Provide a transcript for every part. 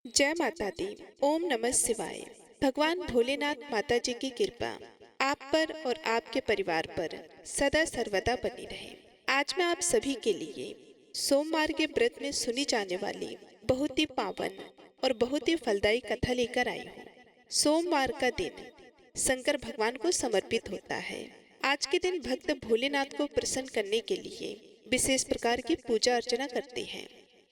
जय माता दी। ओम नमः शिवाय। भगवान भोलेनाथ माता जी की कृपा आप पर और आपके परिवार पर सदा सर्वदा बनी रहे। आज मैं आप सभी के लिए सोमवार के व्रत में सुनी जाने वाली बहुत ही पावन और बहुत ही फलदायी कथा लेकर आई हूँ। सोमवार का दिन शंकर भगवान को समर्पित होता है। आज के दिन भक्त भोलेनाथ को प्रसन्न करने के लिए विशेष प्रकार की पूजा अर्चना करते हैं।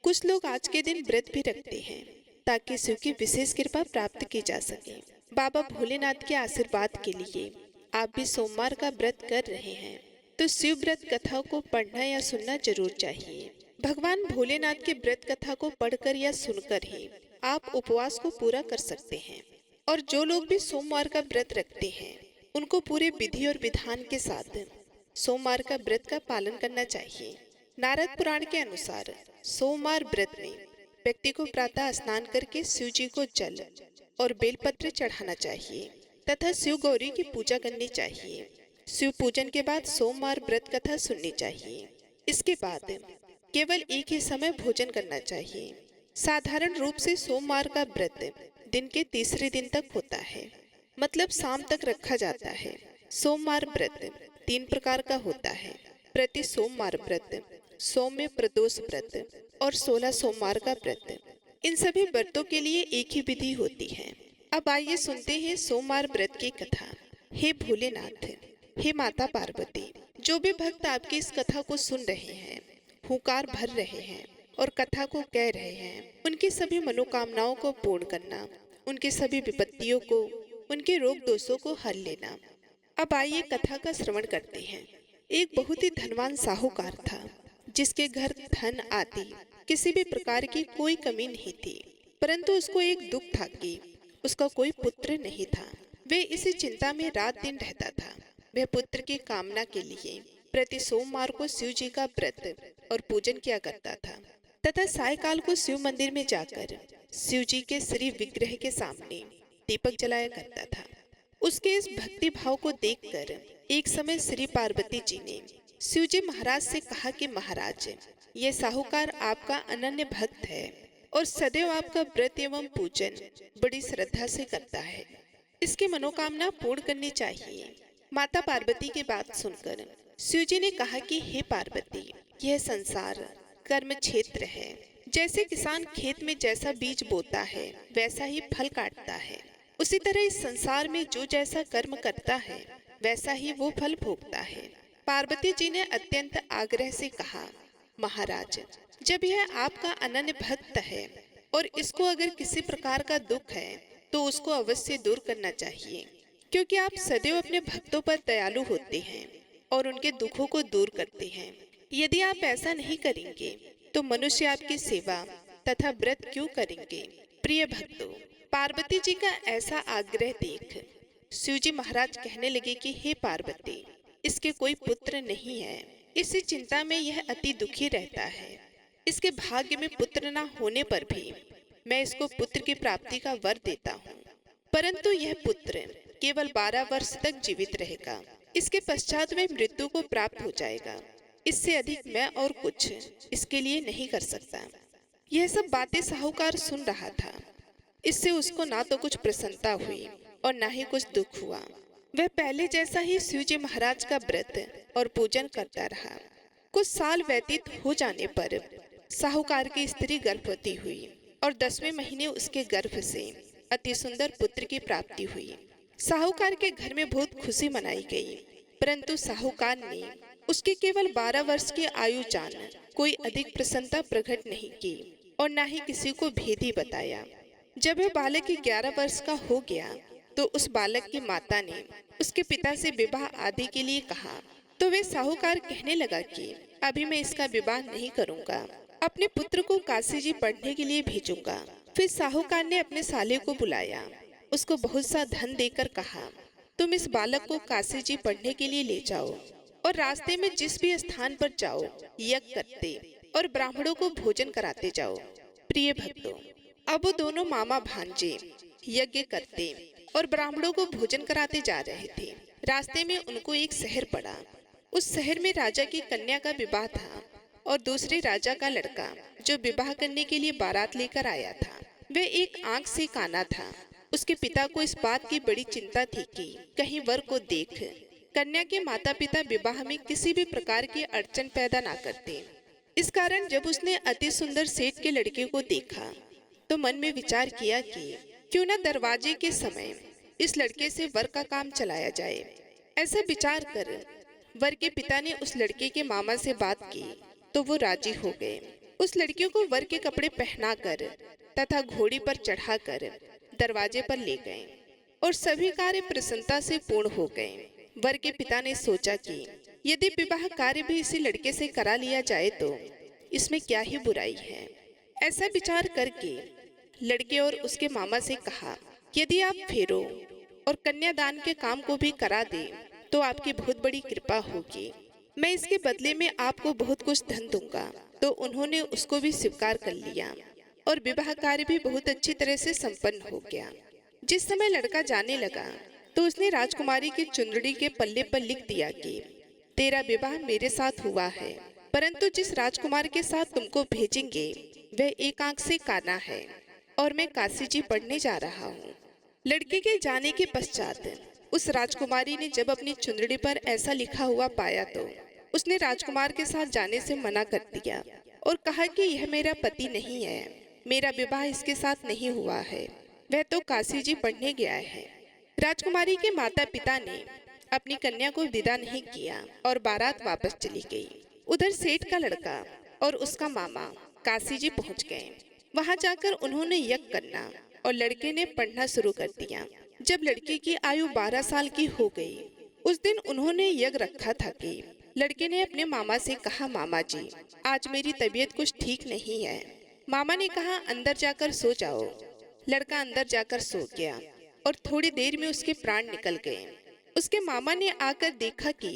कुछ लोग आज के दिन व्रत भी रखते हैं ताकि शिव की विशेष कृपा प्राप्त की जा सके। बाबा भोलेनाथ के आशीर्वाद के लिए आप भी सोमवार का व्रत कर रहे हैं तो शिव व्रत कथा को पढ़ना या सुनना जरूर चाहिए। भगवान भोलेनाथ की व्रत कथा को पढ़कर या सुनकर ही आप उपवास को पूरा कर सकते हैं। और जो लोग भी सोमवार का व्रत रखते हैं उनको पूरे विधि और विधान के साथ सोमवार का व्रत का पालन करना चाहिए। नारद पुराण के अनुसार सोमवार व्रत में व्यक्ति को प्रातः स्नान करके शिव जी को जल और बेलपत्र चढ़ाना चाहिए तथा शिव गौरी की पूजा करनी चाहिए। शिव पूजन के बाद सोमवार व्रत कथा सुननी चाहिए। इसके बाद केवल एक ही समय भोजन करना चाहिए। साधारण रूप से सोमवार का व्रत दिन के तीसरे दिन तक होता है, मतलब शाम तक रखा जाता है। सोमवार व्रत 3 प्रकार का होता है: प्रति सोमवार व्रत, सौम्य प्रदोष व्रत और 16 सोमवार का व्रत। इन सभी व्रतों के लिए एक ही विधि होती है। अब आइए सुनते हैं सोमवार व्रत की कथा। हे भोलेनाथ, हे माता पार्वती, जो भी भक्त आपकी इस कथा को सुन रहे हैं, हुंकार भर रहे हैं और कथा को कह रहे हैं, उनकी सभी मनोकामनाओं को पूर्ण करना, उनकी सभी विपत्तियों को, उनके रोग दोषों को हल लेना। अब आइए कथा का श्रवण करते हैं। एक बहुत ही धनवान साहूकार था जिसके घर धन आदि किसी भी प्रकार की कोई कमी नहीं थी, परंतु उसको एक दुख था कि उसका कोई पुत्र नहीं था। वे इसी चिंता में रात दिन रहता था। वह पुत्र की कामना के लिए प्रति सोमवार को शिव जी का व्रत और पूजन किया करता था तथा सायकाल को शिव मंदिर में जाकर शिव जी के श्री विग्रह के सामने दीपक जलाया करता था। उसके इस भक्ति भाव को देखकर एक समय श्री पार्वती जी ने शिव जी महाराज से कहा कि महाराज, ये साहूकार आपका अनन्य भक्त है और सदैव आपका व्रत एवं पूजन बड़ी श्रद्धा से करता है। इसकी मनोकामना पूर्ण करनी चाहिए। माता पार्वती की बात सुनकर शिव जी ने कहा कि हे पार्वती, यह संसार कर्म क्षेत्र है। जैसे किसान खेत में जैसा बीज बोता है वैसा ही फल काटता है, उसी तरह इस संसार में जो जैसा कर्म करता है वैसा ही वो फल भोगता है। पार्वती जी ने अत्यंत आग्रह से कहा, महाराज, जब यह आपका अनन्य भक्त है और इसको अगर किसी प्रकार का दुख है तो उसको अवश्य दूर करना चाहिए, क्योंकि आप सदैव अपने भक्तों पर दयालु होते हैं और उनके दुखों को दूर करते हैं। यदि आप ऐसा नहीं करेंगे तो मनुष्य आपकी सेवा तथा व्रत क्यों करेंगे। प्रिय भक्तों, पार्वती जी का ऐसा आग्रह देख शिव जी महाराज कहने लगे कि हे पार्वती, इसके कोई पुत्र नहीं है। इसी चिंता में यह अति दुखी रहता है। इसके भाग्य में पुत्र न होने पर भी मैं इसको पुत्र की प्राप्ति का वर देता हूँ, परंतु यह पुत्र केवल 12 वर्ष तक जीवित रहेगा। इसके पश्चात वह मृत्यु को प्राप्त हो जाएगा। इससे अधिक मैं और कुछ इसके लिए नहीं कर सकता। यह सब बातें साहूकार सुन रहा था। इससे उसको ना तो कुछ प्रसन्नता हुई और ना ही कुछ दुख हुआ। वह पहले जैसा ही शिव जी महाराज का व्रत और पूजन करता रहा। कुछ साल व्यतीत हो जाने पर साहूकार की स्त्री गर्भवती हुई और 10वें महीने उसके गर्भ से अति सुंदर पुत्र की प्राप्ति हुई। साहूकार के घर में बहुत खुशी मनाई गई, परंतु साहूकार ने उसके केवल 12 वर्ष की आयु जान कोई अधिक प्रसन्नता प्रकट नहीं की और न ही किसी को भेद ही बताया। जब वह बालक 11 वर्ष का हो गया तो उस बालक की माता ने उसके पिता से विवाह आदि के लिए कहा, तो वे साहूकार कहने लगा कि अभी मैं इसका विवाह नहीं करूंगा, अपने पुत्र को काशी जी पढ़ने के लिए भेजूंगा। फिर साहूकार ने अपने साले को बुलाया, उसको बहुत सा धन देकर कहा, तुम इस बालक को काशी जी पढ़ने के लिए ले जाओ और रास्ते में जिस भी स्थान पर जाओ यज्ञ करते और ब्राह्मणों को भोजन कराते जाओ। प्रिय भक्तों, अब वो दोनों मामा भांजे यज्ञ करते और ब्राह्मणों को भोजन कराते जा रहे थे। रास्ते में उनको एक शहर पड़ा। उस शहर में राजा की कन्या का विवाह था और दूसरे राजा का लड़का जो विवाह करने के लिए बारात लेकर आया था, वह एक आंख से काना था। उसके पिता को इस बात की बड़ी चिंता थी कि कहीं वर को देख कन्या के माता पिता विवाह में किसी भी प्रकार की अड़चन पैदा ना करते। इस कारण जब उसने अति सुंदर सेठ के लड़के को देखा तो मन में विचार किया कि क्यों न दरवाजे के समय इस लड़के से वर का काम चलाया जाए। ऐसा विचार कर वर के पिता ने उस लड़के के मामा से बात की तो वो राजी हो गए। उस लड़के को वर के कपड़े पहनाकर तथा घोड़ी पर चढ़ाकर दरवाजे पर ले गए और सभी कार्य प्रसन्नता से पूर्ण हो गए। वर के पिता ने सोचा कि यदि विवाह कार्य भी इसी लड़के से करा लिया जाए तो इसमें क्या ही बुराई है। ऐसा विचार करके लड़के और उसके मामा से कहा, यदि आप फेरो और कन्यादान के काम को भी करा दे तो आपकी बहुत बड़ी कृपा होगी। मैं इसके बदले में आपको बहुत कुछ धन दूंगा। तो उन्होंने उसको भी स्वीकार कर लिया और विवाह कार्य भी बहुत अच्छी तरह से संपन्न हो गया। जिस समय लड़का जाने लगा तो उसने राजकुमारी की चुंदड़ी के पल्ले पर लिख दिया कि तेरा विवाह मेरे साथ हुआ है, परंतु जिस राजकुमार के साथ तुमको भेजेंगे वह एक आंख से काना है और मैं काशी जी पढ़ने जा रहा हूँ। लड़के के जाने के पश्चात उस राजकुमारी ने जब अपनी चुंदड़ी पर ऐसा लिखा हुआ पाया तो उसने राजकुमार के साथ जाने से मना कर दिया और कहा कि यह मेरा पति नहीं है, मेरा विवाह इसके साथ नहीं हुआ है, वह तो काशी जी पढ़ने गया है। राजकुमारी के माता पिता ने अपनी कन्या को विदा नहीं किया और बारात वापस चली गई। उधर सेठ का लड़का और उसका मामा काशी जी पहुंच गए। वहां जाकर उन्होंने यज्ञ करना और लड़के ने पढ़ना शुरू कर दिया। जब लड़के की आयु 12 साल की हो गई, उस दिन उन्होंने यज्ञ रखा था कि लड़के ने अपने मामा से कहा, मामा जी आज मेरी तबीयत कुछ ठीक नहीं है। मामा ने कहा, अंदर जाकर सो जाओ। लड़का अंदर जाकर सो गया और थोड़ी देर में उसके प्राण निकल गए। उसके मामा ने आकर देखा कि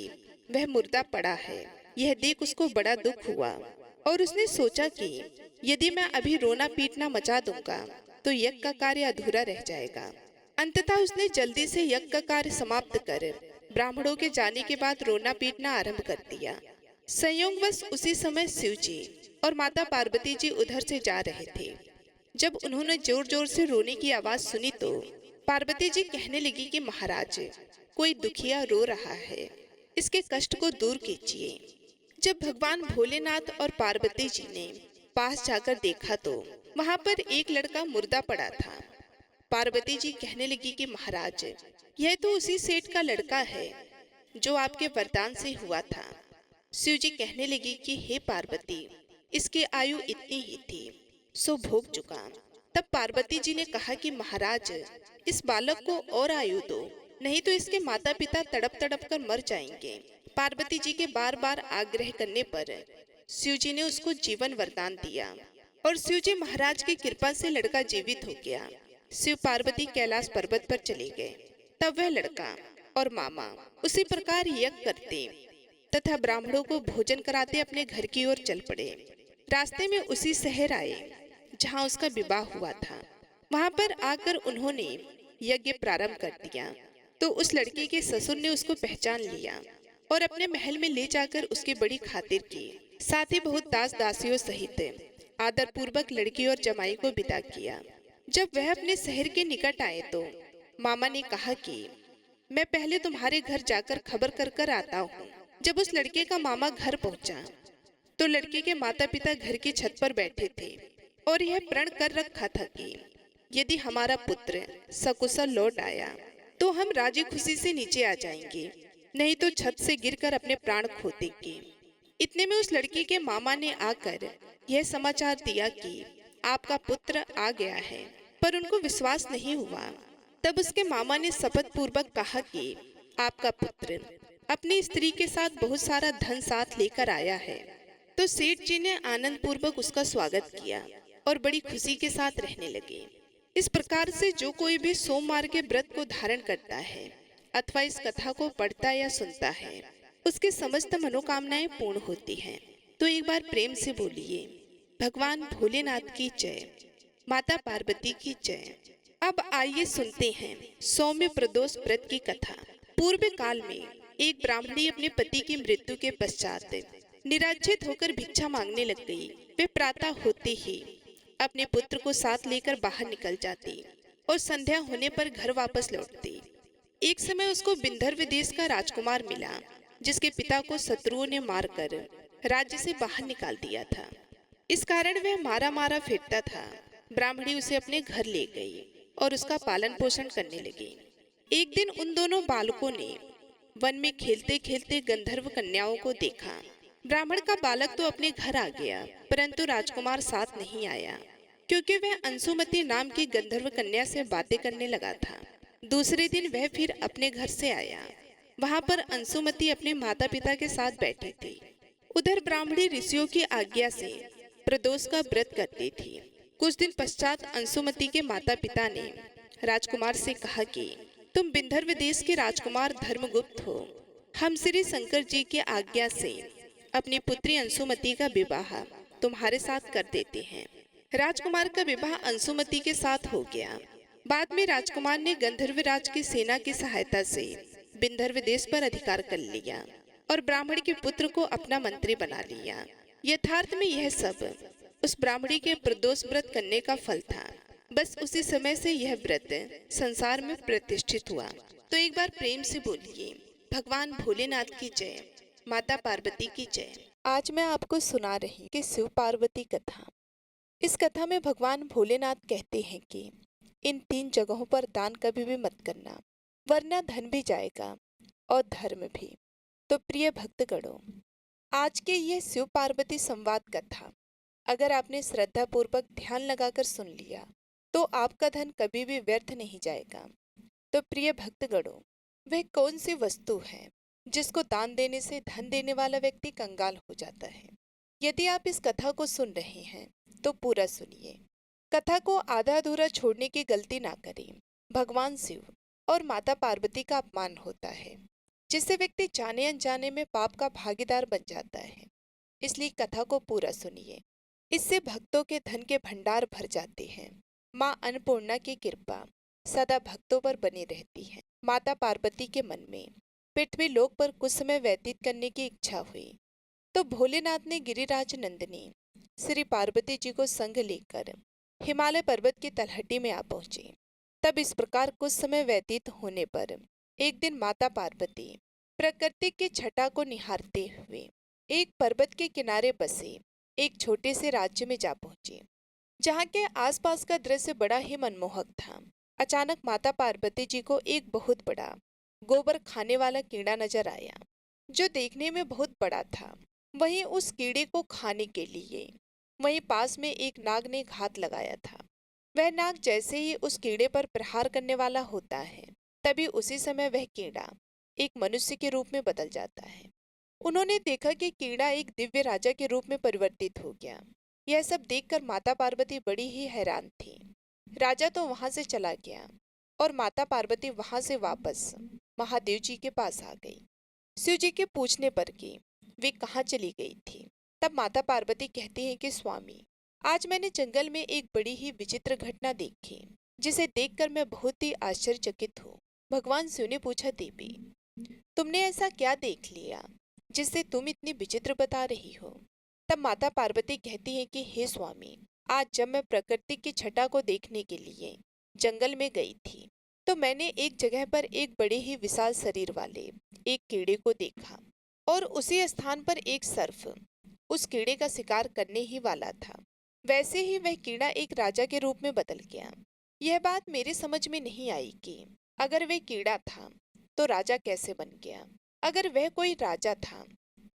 वह मुर्दा पड़ा है। यह देख उसको बड़ा दुख हुआ और उसने सोचा कि यदि मैं अभी रोना पीटना मचा दूंगा तो यज्ञ का कार्य अधूरा रह जाएगा। अंततः उसने जल्दी से यज्ञ का कार्य समाप्त कर ब्राह्मणों के जाने के बाद रोना पीटना आरंभ कर दिया। संयोगवश उसी समय शिव जी और माता पार्वती जी उधर से जा रहे थे। जब उन्होंने जोर जोर से रोने की आवाज सुनी तो पार्वती जी कहने लगी कि महाराज कोई दुखिया रो रहा है, इसके कष्ट को दूर कीजिए। जब भगवान भोलेनाथ और पार्वती जी ने पास जाकर देखा तो वहां पर एक लड़का मुर्दा पड़ा था। पार्वती जी कहने लगी कि महाराज यह तो उसी सेठ का लड़का है जो आपके वरदान से हुआ था। शिव जी कहने लगी कि हे पार्वती इसकी आयु इतनी ही थी सो भोग चुका। तब पार्वती जी ने कहा कि महाराज इस बालक को और आयु दो, नहीं तो इसके माता पिता तड़प तड़प कर मर जाएंगे। पार्वती जी के बार बार आग्रह करने पर शिव जी ने उसको जीवन वरदान दिया और शिव जी महाराज की कृपा से लड़का जीवित हो गया। शिव पार्वती कैलाश पर्वत पर चले गए। तब वह लड़का और मामा उसी प्रकार यज्ञ करते तथा ब्राह्मणों को भोजन कराते अपने घर की ओर चल पड़े। रास्ते में उसी शहर आए जहाँ उसका विवाह हुआ था। वहां पर आकर उन्होंने यज्ञ प्रारंभ कर दिया तो उस लड़के के ससुर ने उसको पहचान लिया और अपने महल में ले जाकर उसकी बड़ी खातिर की। साथ ही बहुत दास दासियों सहित आदर पूर्वक लड़की और जमाई को विदा किया। जब वह अपने शहर के निकट आए तो मामा ने कहा कि मैं पहले तुम्हारे घर जाकर खबर कर कर आता हूँ। जब उस लड़के का मामा घर पहुंचा तो लड़के के माता पिता घर की छत पर बैठे थे और यह प्रण कर रखा था कि यदि हमारा पुत्र सकुशल लौट आया तो हम राजी खुशी से नीचे आ जाएंगे, नहीं तो छत से गिरकर अपने प्राण खो देंगे। इतने में उस लड़की के मामा ने आकर यह समाचार दिया कि आपका पुत्र आ गया है, पर उनको विश्वास नहीं हुआ। तब उसके मामा ने शपथ पूर्वक कहा कि आपका पुत्र अपनी स्त्री के साथ बहुत सारा धन साथ लेकर आया है। तो सेठ जी ने आनंद पूर्वक उसका स्वागत किया और बड़ी खुशी के साथ रहने लगे। इस प्रकार से जो कोई भी सोमवार के व्रत को धारण करता है अथवा इस कथा को पढ़ता या सुनता है उसकी समस्त मनोकामनाएं पूर्ण होती हैं। तो एक बार प्रेम से बोलिए, भगवान भोलेनाथ की जय, माता पार्वती की जय। अब आइए सुनते हैं सौम्य प्रदोष व्रत की कथा। पूर्व काल में एक ब्राह्मणी अपने पति की मृत्यु के पश्चात निराश्रित होकर भिक्षा मांगने लग गई। वे प्रातः होते ही अपने पुत्र को साथ लेकर बाहर निकल जाती और संध्या होने पर घर वापस लौटती। एक समय उसको विंध्यर्व देश का राजकुमार मिला, जिसके पिता को शत्रुओं ने मारकर राज्य से बाहर निकाल दिया था। इस कारण वह मारा मारा फिरता था। ब्राह्मणी उसे अपने घर ले गई और उसका पालन पोषण करने लगी। एक दिन उन दोनों बालकों ने वन में खेलते खेलते गंधर्व कन्याओं को देखा। ब्राह्मण का बालक तो अपने घर आ गया, परंतु राजकुमार साथ नहीं आया, क्योंकि वह अंशुमति नाम की गंधर्व कन्या से बातें करने लगा था। दूसरे दिन वह फिर अपने घर से आया। वहां पर अंशुमति अपने माता पिता के साथ बैठी थी। उधर ब्राह्मणी ऋषियों की आज्ञा से प्रदोष का व्रत करती थी। कुछ दिन पश्चात अंशुमति के माता पिता ने राजकुमार से कहा कि तुम विंध्यर्व देश के राजकुमार धर्मगुप्त हो। हम श्री शंकर जी की आज्ञा से अपनी पुत्री अंशुमति का विवाह तुम्हारे साथ कर देते हैं। राजकुमार का विवाह अंशुमति के साथ हो गया। बाद में राजकुमार ने गंधर्वराज की सेना की सहायता से विंध्यर्व देश पर अधिकार कर लिया और ब्राह्मण के पुत्र को अपना मंत्री बना लिया। यथार्थ में यह सब उस ब्राह्मणी के प्रदोष व्रत करने का फल था। बस उसी समय से यह व्रत संसार में प्रतिष्ठित हुआ। तो एक बार प्रेम से बोलिए, भगवान भोलेनाथ की जय, माता पार्वती की जय। आज मैं आपको सुना रही कि शिव पार्वती कथा। इस कथा में भगवान भोलेनाथ कहते हैं कि इन 3 जगहों पर दान कभी भी मत करना, वरना धन भी जाएगा और धर्म भी। तो प्रिय भक्तगणों, आज के ये शिव पार्वती संवाद कथा अगर आपने श्रद्धा पूर्वक ध्यान लगाकर सुन लिया तो आपका धन कभी भी व्यर्थ नहीं जाएगा। तो प्रिय भक्तगणों, वह कौन सी वस्तु है जिसको दान देने से धन देने वाला व्यक्ति कंगाल हो जाता है? यदि आप इस कथा को सुन रहे हैं तो पूरा सुनिए। कथा को आधा अधूरा छोड़ने की गलती ना करें। भगवान शिव और माता पार्वती का अपमान होता है, जिससे व्यक्ति जाने अनजाने में पाप का भागीदार बन जाता है। इसलिए कथा को पूरा सुनिए। इससे भक्तों के धन के भंडार भर जाते हैं। माँ अन्नपूर्णा की कृपा सदा भक्तों पर बनी रहती है। माता पार्वती के मन में पृथ्वी लोक पर कुछ समय व्यतीत करने की इच्छा हुई, तो भोलेनाथ ने गिरिराज नंदिनी श्री पार्वती जी को संग लेकर हिमालय पर्वत की तलहटी में आ पहुंचे। तब इस प्रकार कुछ समय व्यतीत होने पर एक दिन माता पार्वती प्रकृति की छटा को निहारते हुए एक पर्वत के किनारे बसे एक छोटे से राज्य में जा पहुंचे, जहाँ के आसपास का दृश्य बड़ा ही मनमोहक था। अचानक माता पार्वती जी को एक बहुत बड़ा गोबर खाने वाला कीड़ा नजर आया, जो देखने में बहुत बड़ा था। वहीं उस कीड़े को खाने के लिए वहीं पास में एक नाग ने घात लगाया था। वह नाग जैसे ही उस कीड़े पर प्रहार करने वाला होता है, तभी उसी समय वह कीड़ा एक मनुष्य के रूप में बदल जाता है। उन्होंने देखा कि कीड़ा एक दिव्य राजा के रूप में परिवर्तित हो गया। यह सब देखकर माता पार्वती बड़ी ही हैरान थी। राजा तो वहां से चला गया और माता पार्वती वहां से वापस महादेव जी के पास आ गई। शिव जी के पूछने पर कि वे कहाँ चली गई थी, तब माता पार्वती कहती हैं कि स्वामी, आज मैंने जंगल में एक बड़ी ही विचित्र घटना देखी, जिसे देखकर मैं बहुत ही आश्चर्यचकित हूँ। भगवान शिव ने पूछा, देवी, तुमने ऐसा क्या देख लिया जिससे तुम इतनी विचित्र बता रही हो? तब माता पार्वती कहती हैं कि हे स्वामी, आज जब मैं प्रकृति की छटा को देखने के लिए जंगल में गई थी, तो मैंने एक जगह पर एक बड़े ही विशाल शरीर वाले एक कीड़े को देखा और उसी स्थान पर एक सर्प उस कीड़े का शिकार करने ही वाला था। वैसे ही वह कीड़ा एक राजा के रूप में बदल गया। यह बात मेरे समझ में नहीं आई कि अगर वह कीड़ा था तो राजा कैसे बन गया? अगर वह कोई राजा था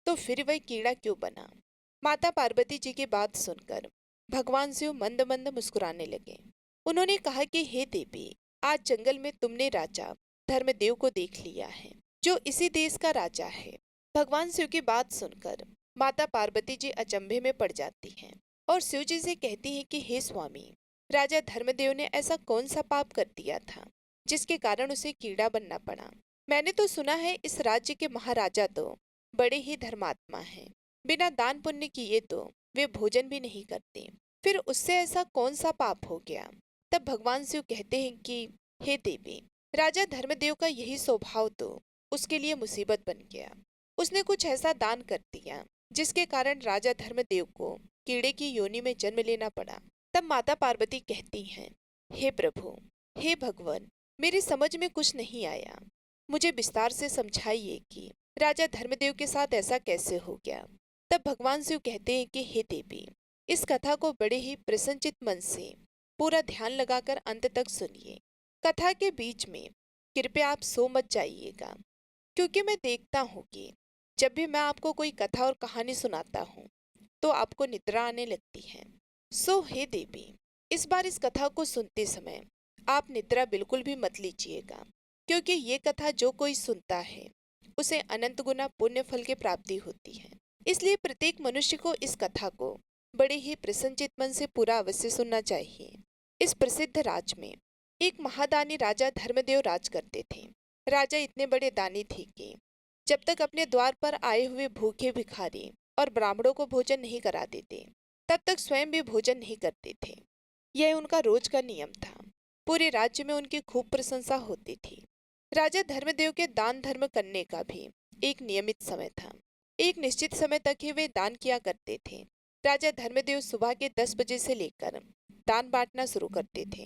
तो फिर वह कीड़ा क्यों बना? माता पार्वती जी की बात सुनकर भगवान शिव मंद मंद मुस्कुराने लगे। उन्होंने कहा कि हे देवी, आज जंगल में तुमने राजा धर्मदेव को देख लिया है, जो इसी देश का राजा है। भगवान शिव की बात सुनकर माता पार्वती जी अचंभे में पड़ जाती हैं और शिव जी से कहती हैं कि हे स्वामी, राजा धर्मदेव ने ऐसा कौन सा पाप कर दिया था जिसके कारण उसे कीड़ा बनना पड़ा? मैंने तो सुना है इस राज्य के महाराजा तो बड़े ही धर्मात्मा हैं। बिना दान पुण्य किए तो वे भोजन भी नहीं करते। फिर उससे ऐसा कौन सा पाप हो गया? तब भगवान शिव कहते हैं कि हे देवी, राजा धर्मदेव का यही स्वभाव तो उसके लिए मुसीबत बन गया। उसने कुछ ऐसा दान कर दिया जिसके कारण राजा धर्मदेव को कीड़े की योनि में जन्म लेना पड़ा। तब माता पार्वती कहती हैं, हे प्रभु, हे भगवान, मेरी समझ में कुछ नहीं आया। मुझे विस्तार से समझाइए कि राजा धर्मदेव के साथ ऐसा कैसे हो गया। तब भगवान शिव कहते हैं कि हे देवी, इस कथा को बड़े ही प्रसन्नचित मन से पूरा ध्यान लगाकर अंत तक सुनिए। कथा के बीच में कृपया आप सो मत जाइएगा, क्योंकि मैं देखता हूँ कि जब भी मैं आपको कोई कथा और कहानी सुनाता हूँ तो आपको निद्रा आने लगती है। सो हे देवी, इस बार इस कथा को सुनते समय आप निद्रा बिल्कुल भी मत लीजिएगा, क्योंकि ये कथा जो कोई सुनता है उसे अनंत गुना पुण्य फल की प्राप्ति होती है। इसलिए प्रत्येक मनुष्य को इस कथा को बड़े ही प्रसन्नचित मन से पूरा अवश्य सुनना चाहिए। इस प्रसिद्ध राज्य में एक महादानी राजा धर्मदेव राज करते थे। राजा इतने बड़े दानी थे कि जब तक अपने द्वार पर आए हुए भूखे भिखारी और ब्राह्मणों को भोजन नहीं करा देते, तब तक स्वयं भी भोजन नहीं करते थे। यह उनका रोज का नियम था। पूरे राज्य में उनकी खूब प्रशंसा होती थी। राजा धर्मदेव के दान धर्म करने का भी एक नियमित समय था। एक निश्चित समय तक ही वे दान किया करते थे। राजा धर्मदेव सुबह के 10 बजे से लेकर दान बांटना शुरू करते थे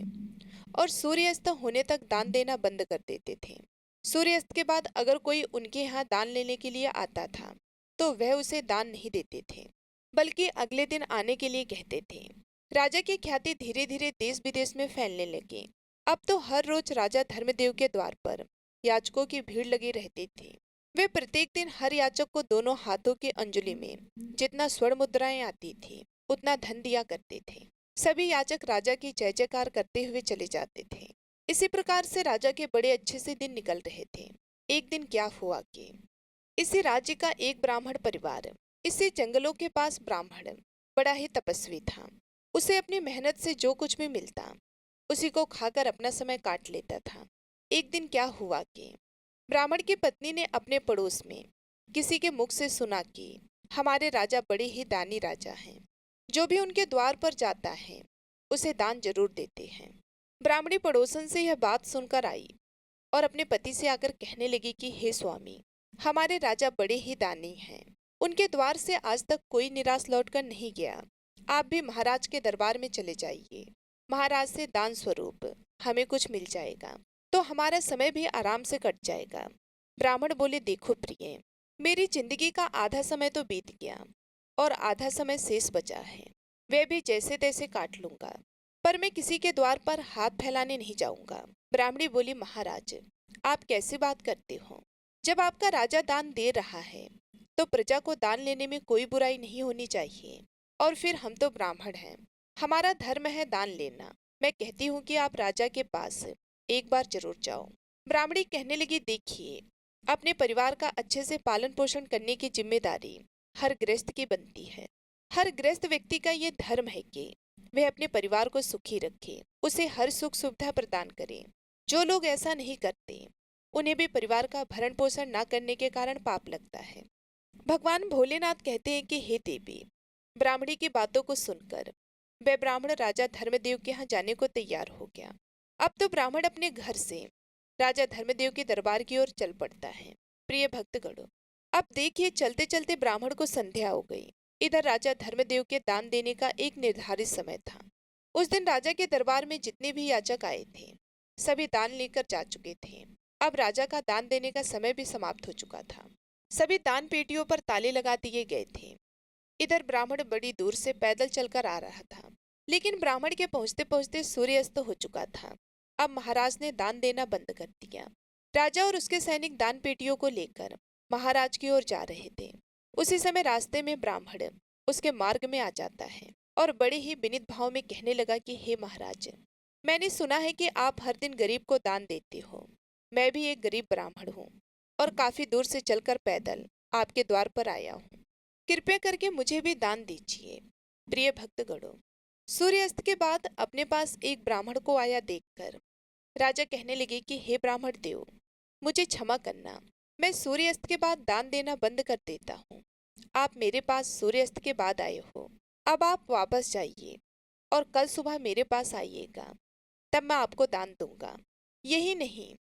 और सूर्यास्त होने तक दान देना बंद कर देते थे। सूर्यास्त के बाद अगर कोई उनके यहाँ दान लेने के लिए आता था तो वह उसे दान नहीं देते थे, बल्कि अगले दिन आने के लिए कहते थे। राजा की ख्याति धीरे धीरे देश विदेश में फैलने लगी। अब तो हर रोज राजा धर्मदेव के द्वार पर याचकों की भीड़ लगी रहती थी। वे प्रत्येक दिन हर याचक को दोनों हाथों की अंजलि में जितना स्वर्ण मुद्राएं आती थी उतना धन दिया करते थे। सभी याचक राजा की जय जयकार करते हुए चले जाते थे। इसी प्रकार से राजा के बड़े अच्छे से दिन निकल रहे थे। एक दिन क्या हुआ कि इसी राज्य का एक ब्राह्मण परिवार, इसी जंगलों के पास ब्राह्मण बड़ा ही तपस्वी था। उसे अपनी मेहनत से जो कुछ भी मिलता उसी को खाकर अपना समय काट लेता था। एक दिन क्या हुआ कि ब्राह्मण की पत्नी ने अपने पड़ोस में किसी के मुख से सुना कि हमारे राजा बड़े ही दानी राजा हैं। जो भी उनके द्वार पर जाता है उसे दान जरूर देते हैं। ब्राह्मणी पड़ोसन से यह बात सुनकर आई और अपने पति से आकर कहने लगी कि हे स्वामी, हमारे राजा बड़े ही दानी हैं। उनके द्वार से आज तक कोई निराश लौटकर नहीं गया। आप भी महाराज के दरबार में चले जाइए। महाराज से दान स्वरूप हमें कुछ मिल जाएगा तो हमारा समय भी आराम से कट जाएगा। ब्राह्मण बोले, देखो प्रिय, मेरी जिंदगी का आधा समय तो बीत गया और आधा समय शेष बचा है। वह भी जैसे तैसे काट लूंगा, पर मैं किसी के द्वार पर हाथ फैलाने नहीं जाऊंगा। ब्राह्मणी बोली, महाराज, आप कैसी बात करते हो? जब आपका राजा दान दे रहा है तो प्रजा को दान लेने में कोई बुराई नहीं होनी चाहिए। और फिर हम तो ब्राह्मण हैं, हमारा धर्म है दान लेना। मैं कहती हूँ कि आप राजा के पास एक बार जरूर जाओ। ब्राह्मणी कहने लगी, देखिए, अपने परिवार का अच्छे से पालन पोषण करने की जिम्मेदारी हर गृहस्थ की बनती है। हर गृहस्थ व्यक्ति का ये धर्म है कि वह अपने परिवार को सुखी रखे, उसे हर सुख सुविधा प्रदान करे। जो लोग ऐसा नहीं करते उन्हें भी परिवार का भरण पोषण न करने के कारण पाप लगता है। भगवान भोलेनाथ कहते हैं कि हे देवी, ब्राह्मणी की बातों को सुनकर वह ब्राह्मण राजा धर्मदेव के यहाँ जाने को तैयार हो गया। अब तो ब्राह्मण अपने घर से राजा धर्मदेव के दरबार की ओर चल पड़ता है। प्रिय भक्तगणों, अब देखिए, चलते चलते ब्राह्मण को संध्या हो गई। इधर राजा धर्मदेव के दान देने का एक निर्धारित समय था। उस दिन राजा के दरबार में जितने भी याचक आए थे सभी दान लेकर जा चुके थे। अब राजा का दान देने का समय भी समाप्त हो चुका था। सभी दान पेटियों पर ताले लगा दिए गए थे। इधर ब्राह्मण बड़ी दूर से पैदल चलकर आ रहा था, लेकिन ब्राह्मण के पहुंचते पहुंचते सूर्यास्त हो चुका था। अब महाराज ने दान देना बंद कर दिया। राजा और उसके सैनिक दान पेटियों को लेकर महाराज की ओर जा रहे थे। उसी समय रास्ते में ब्राह्मण उसके मार्ग में आ जाता है और बड़े ही विनीत भाव में कहने लगा कि हे महाराज, मैंने सुना है कि आप हर दिन गरीब को दान देते हो। मैं भी एक गरीब ब्राह्मण हूँ और काफी दूर से चलकर पैदल आपके द्वार पर आया हूँ। कृपया करके मुझे भी दान दीजिए। प्रिय भक्तगणों, सूर्यास्त के बाद अपने पास एक ब्राह्मण को आया देखकर राजा कहने लगे कि हे ब्राह्मण देव, मुझे क्षमा करना, मैं सूर्यास्त के बाद दान देना बंद कर देता हूँ। आप मेरे पास सूर्यास्त के बाद आए हो, अब आप वापस जाइए और कल सुबह मेरे पास आइएगा, तब मैं आपको दान दूंगा। यही नहीं,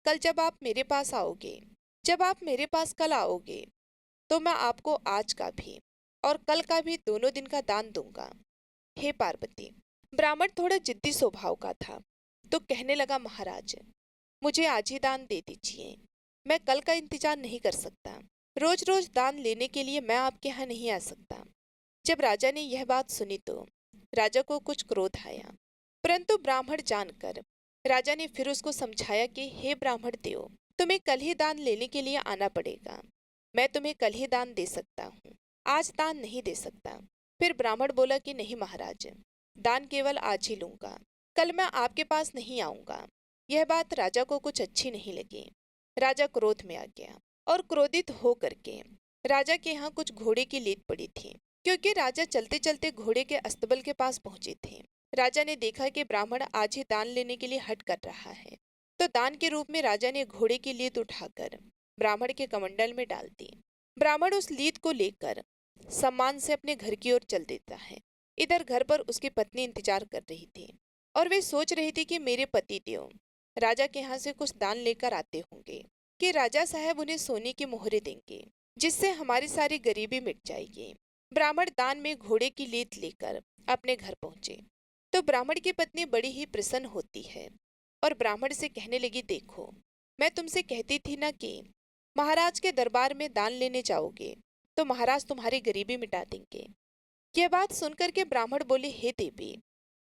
कल जब आप मेरे पास आओगे, जब आप मेरे पास कल आओगे तो मैं आपको आज का भी और कल का भी दोनों दिन का दान दूंगा। हे पार्वती, ब्राह्मण थोड़ा जिद्दी स्वभाव का था, तो कहने लगा, महाराज मुझे आज ही दान दे दीजिए, मैं कल का इंतजार नहीं कर सकता। रोज रोज दान लेने के लिए मैं आपके यहाँ नहीं आ सकता। जब राजा ने यह बात सुनी तो राजा को कुछ क्रोध आया, परंतु ब्राह्मण जानकर राजा ने फिर उसको समझाया कि हे ब्राह्मण देव, तुम्हें कल ही दान लेने के लिए आना पड़ेगा। मैं तुम्हें कल ही दान दे सकता हूँ, आज दान नहीं दे सकता। फिर ब्राह्मण बोला कि नहीं महाराज, दान केवल आज ही लूंगा, कल मैं आपके पास नहीं आऊंगा। यह बात राजा को कुछ अच्छी नहीं लगी। राजा क्रोध में आ गया और क्रोधित हो करके राजा के यहाँ कुछ घोड़े की लीद पड़ी थी, क्योंकि राजा चलते चलते घोड़े के अस्तबल के पास पहुंचे थे। राजा ने देखा कि ब्राह्मण आज ही दान लेने के लिए हट कर रहा है, तो दान के रूप में राजा ने घोड़े की लीद उठाकर ब्राह्मण के कमंडल में डाल दी। ब्राह्मण उस लीद को लेकर सम्मान से अपने घर की ओर चल देता है। इधर घर पर उसकी पत्नी इंतजार कर रही थी और वे सोच रही थी कि मेरे पति देव राजा के यहाँ से कुछ दान लेकर आते होंगे कि राजा साहब उन्हें सोने की मोहरें देंगे, जिससे हमारी सारी गरीबी मिट जाएगी। ब्राह्मण दान में घोड़े की लीद लेकर अपने घर पहुंचे तो ब्राह्मण की पत्नी बड़ी ही प्रसन्न होती है और ब्राह्मण से कहने लगी, देखो मैं तुमसे कहती थी ना कि महाराज के दरबार में दान लेने जाओगे तो महाराज तुम्हारी गरीबी मिटा देंगे। यह बात सुनकर के ब्राह्मण बोले, हे देवी,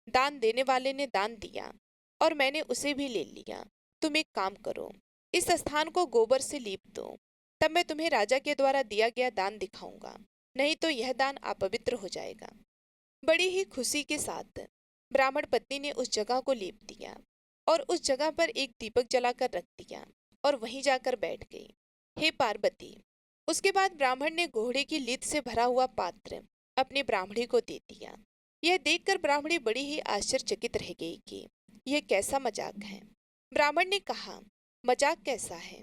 दान देने वाले ने दान दिया और मैंने उसे भी ले लिया। तुम एक काम करो, इस स्थान को गोबर से लीप दो, तब मैं तुम्हें राजा के द्वारा दिया गया दान दिखाऊंगा, नहीं तो यह दान अपवित्र हो जाएगा। बड़ी ही खुशी के साथ ब्राह्मण पत्नी ने उस जगह को लीप दिया और उस जगह पर एक दीपक जलाकर रख दिया और वहीं जाकर बैठ गई। हे पार्वती। उसके बाद ब्राह्मण ने घोड़े की लीद से भरा हुआ पात्र अपनी ब्राह्मणी को दे दिया। यह देखकर ब्राह्मणी बड़ी ही आश्चर्यचकित रह गई कि यह कैसा मजाक है। ब्राह्मण ने कहा, मजाक कैसा है,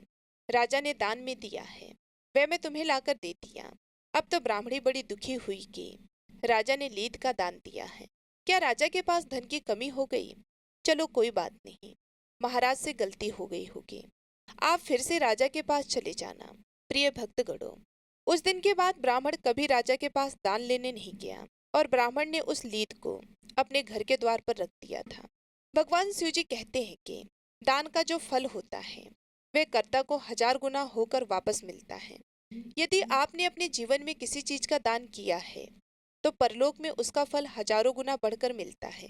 राजा ने दान में दिया है, वह मैं तुम्हें लाकर दे दिया। अब तो ब्राह्मणी बड़ी दुखी हुई कि राजा ने लीद का दान दिया है, क्या राजा के पास धन की कमी हो गई? चलो कोई बात नहीं, महाराज से गलती हो गई होगी, आप फिर से राजा के पास चले जाना। प्रिय भक्तगणों, उस दिन के बाद ब्राह्मण कभी राजा के पास दान लेने नहीं गया और ब्राह्मण ने उस लीद को अपने घर के द्वार पर रख दिया था। भगवान शिव जी कहते हैं कि दान का जो फल होता है वह कर्ता को 1000 गुना होकर वापस मिलता है। यदि आपने अपने जीवन में किसी चीज का दान किया है तो परलोक में उसका फल हजारों गुना बढ़कर मिलता है।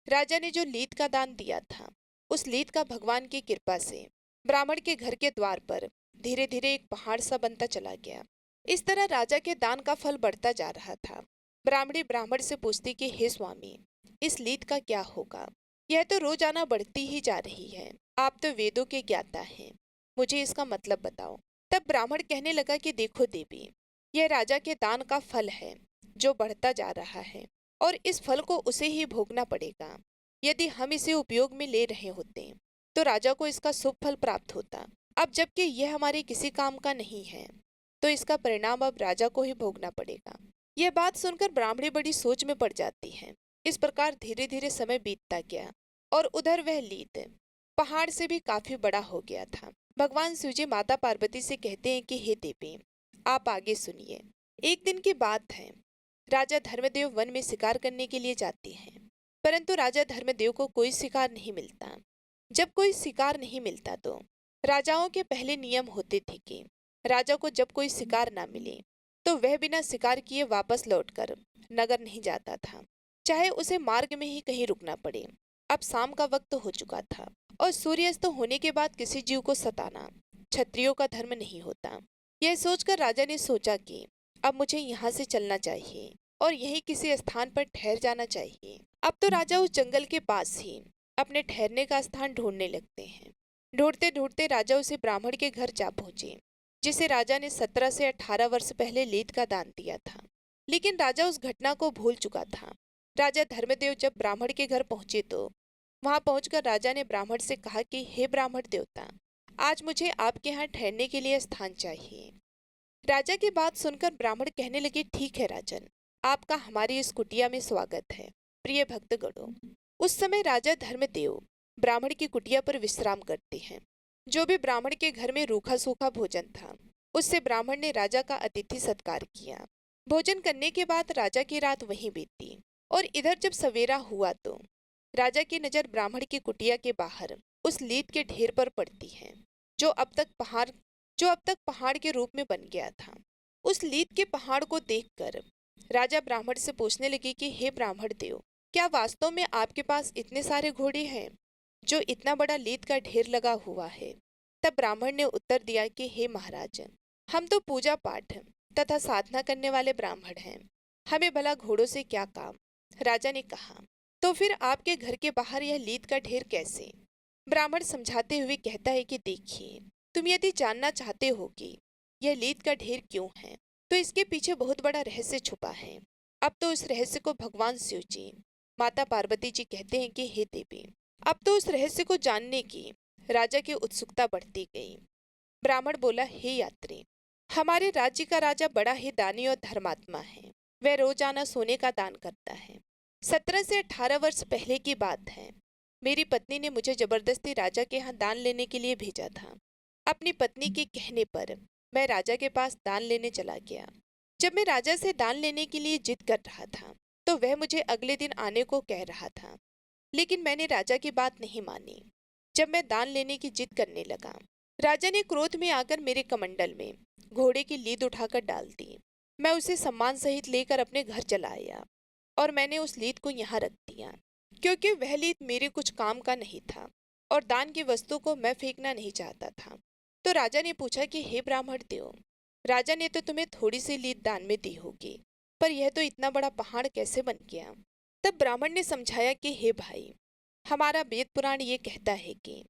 राजा ने जो लीद का दान दिया था, उस लीद का भगवान की कृपा से ब्राह्मण के घर के द्वार पर धीरे धीरे एक पहाड़ सा बनता चला गया। इस तरह राजा के दान का फल बढ़ता जा रहा था। ब्राह्मणी ब्राह्मण से पूछती कि हे स्वामी, इस लीद का क्या होगा? यह तो रोजाना बढ़ती ही जा रही है, आप तो वेदों के ज्ञाता हैं, मुझे इसका मतलब बताओ। तब ब्राह्मण कहने लगा कि देखो देवी, यह राजा के दान का फल है जो बढ़ता जा रहा है और इस फल को उसे ही भोगना पड़ेगा। यदि हम इसे उपयोग में ले रहे होते तो राजा को इसका शुभ फल प्राप्त होता। अब जबकि यह हमारे किसी काम का नहीं है तो इसका परिणाम अब राजा को ही भोगना पड़ेगा। यह बात सुनकर ब्राह्मणी बड़ी सोच में पड़ जाती है। इस प्रकार धीरे धीरे समय बीतता गया और उधर वह लीद पहाड़ से भी काफी बड़ा हो गया था। भगवान शिवजी माता पार्वती से कहते हैं कि हे देवी, आप आगे सुनिए। एक दिन की बात है, राजा धर्मदेव वन में शिकार करने के लिए जाते हैं, परंतु राजा धर्मदेव को कोई शिकार नहीं मिलता। जब कोई शिकार नहीं मिलता तो राजाओं के पहले नियम होते थे कि राजा को जब कोई शिकार ना मिले तो वह बिना शिकार किए वापस लौटकर नगर नहीं जाता था, चाहे उसे मार्ग में ही कहीं रुकना पड़े। अब शाम का वक्त हो चुका था और सूर्यास्त होने के बाद किसी जीव को सताना क्षत्रियों का धर्म नहीं होता। यह सोचकर राजा ने सोचा कि अब मुझे यहाँ से चलना चाहिए और यहीं किसी स्थान पर ठहर जाना चाहिए। अब तो राजा उस जंगल के पास ही अपने ठहरने का स्थान ढूंढने लगते हैं। ढूंढते ढूंढते राजा उसे ब्राह्मण के घर जा पहुंचे, जिसे राजा ने 17 से 18 वर्ष पहले लीद का दान दिया था। लेकिन राजा उस घटना को भूल चुका था। राजा धर्मदेव जब ब्राह्मण के घर पहुंचे तो वहां पहुंचकर राजा ने ब्राह्मण से कहा कि हे ब्राह्मण देवता, आज मुझे आपके यहाँ ठहरने के लिए स्थान चाहिए। राजा की बात सुनकर ब्राह्मण कहने लगे, ठीक है राजन, आपका हमारी इस कुटिया में स्वागत है। प्रिय भक्तगणों, उस समय राजा धर्मदेव ब्राह्मण की कुटिया पर विश्राम करते हैं। जो भी ब्राह्मण के घर में रूखा सूखा भोजन था, उससे ब्राह्मण ने राजा का अतिथि सत्कार किया। भोजन करने के बाद राजा की रात वहीं बीती। और इधर जब सवेरा हुआ तो राजा की नजर ब्राह्मण की कुटिया के बाहर उस लीद के ढेर पर पड़ती है जो अब तक पहाड़ जो अब तक पहाड़ के रूप में बन गया था। उस लीद के पहाड़ को देखकर राजा ब्राह्मण से पूछने लगे कि हे ब्राह्मण देव, क्या वास्तव में आपके पास इतने सारे घोड़े हैं जो इतना बड़ा लीद का ढेर लगा हुआ है? तब ब्राह्मण ने उत्तर दिया कि हे महाराज, हम तो पूजा पाठ तथा साधना करने वाले ब्राह्मण हैं, हमें भला घोड़ों से क्या काम। राजा ने कहा, तो फिर आपके घर के बाहर यह लीद का ढेर कैसे? ब्राह्मण समझाते हुए कहता है कि देखिए, तुम यदि जानना चाहते हो कि यह लीद का ढेर क्यों है, तो इसके पीछे बहुत बड़ा रहस्य छुपा है। अब तो उस रहस्य को भगवान शिव जी, माता पार्वती जी कहते हैं कि हे देवी, अब तो उस रहस्य को जानने की राजा की उत्सुकता बढ़ती गई। ब्राह्मण बोला, हे यात्री, हमारे राज्य का राजा बड़ा ही दानी और धर्मात्मा है। वह रोजाना सोने का दान करता है। 17 से 18 वर्ष पहले की बात है। मेरी पत्नी ने मुझे जबरदस्ती राजा के यहाँ दान लेने के लिए भेजा था। अपनी पत्नी के कहने पर मैं राजा के पास दान लेने चला गया। जब मैं राजा से दान लेने के लिए जिद कर रहा था तो वह मुझे अगले दिन आने को कह रहा था, लेकिन मैंने राजा की बात नहीं मानी। जब मैं दान लेने की जिद करने लगा, राजा ने क्रोध में आकर मेरे कमंडल में घोड़े की लीद उठाकर डाल दी। मैं उसे सम्मान सहित लेकर अपने घर चला आया और मैंने उस लीद को यहाँ रख दिया, क्योंकि वह लीद मेरे कुछ काम का नहीं था और दान की वस्तु को मैं फेंकना नहीं चाहता था। तो राजा ने पूछा कि हे ब्राह्मण देव, राजा ने तो तुम्हें थोड़ी सी लीद दान में दी होगी, पर यह तो इतना बड़ा पहाड़ कैसे बन गया? तब ब्राह्मण ने समझाया कि हे भाई, हमारा वेद पुराण ये कहता है कि